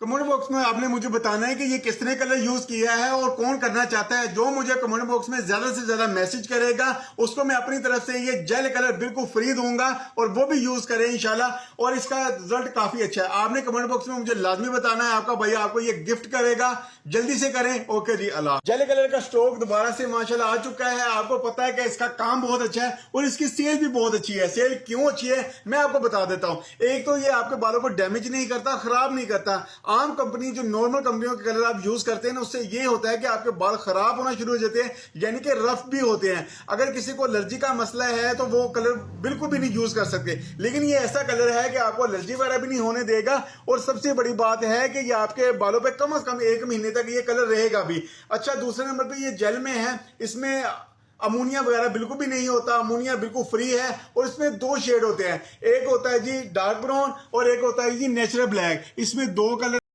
Comment box में आपने मुझे बताना है कि ये किसने कलर यूज किया है और कौन करना चाहता है। जो मुझे कमेंट बॉक्स में ज्यादा से ज्यादा मैसेज करेगा उसको मैं अपनी तरफ से ये जेल कलर बिल्कुल फ्री दूंगा और वो भी यूज करें इंशाल्लाह। और इसका रिजल्ट काफी अच्छा है। आपने कमेंट बॉक्स में मुझे लाजमी बताना है, आपका भैया आपको ये गिफ्ट करेगा, जल्दी से करें। ओके जी, अल्लाह। जेल कलर का स्टॉक दोबारा से माशाल्लाह आ चुका है। आपको पता है कि इसका काम बहुत अच्छा है और इसकी सेल भी बहुत अच्छी है। सेल क्यों अच्छी है मैं आपको बता देता हूं। एक तो ये आपके बालों को डैमेज नहीं करता, खराब नहीं करता। आम कंपनी जो नॉर्मल कंपनियों के कलर आप यूज करते हैं ना, उससे ये होता है कि आपके बाल खराब होना शुरू हो जाते हैं, यानी कि रफ भी होते हैं। अगर किसी को एलर्जी का मसला है तो वो कलर बिल्कुल भी नहीं यूज कर सकते, लेकिन ये ऐसा कलर है कि आपको एलर्जी वगैरह भी नहीं होने देगा। और सबसे बड़ी बात है कि ये आपके बालों पे कम से कम 1 महीने तक ये कलर रहेगा भी। अच्छा, दूसरे नंबर पे ये जेल में है, इसमें अमोनिया वगैरह बिल्कुल भी नहीं होता, अमोनिया बिल्कुल फ्री है। और इसमें 2 शेड होते हैं, एक होता है जी डार्क ब्राउन और एक होता है जी नेचुरल ब्लैक। इसमें 2 कलर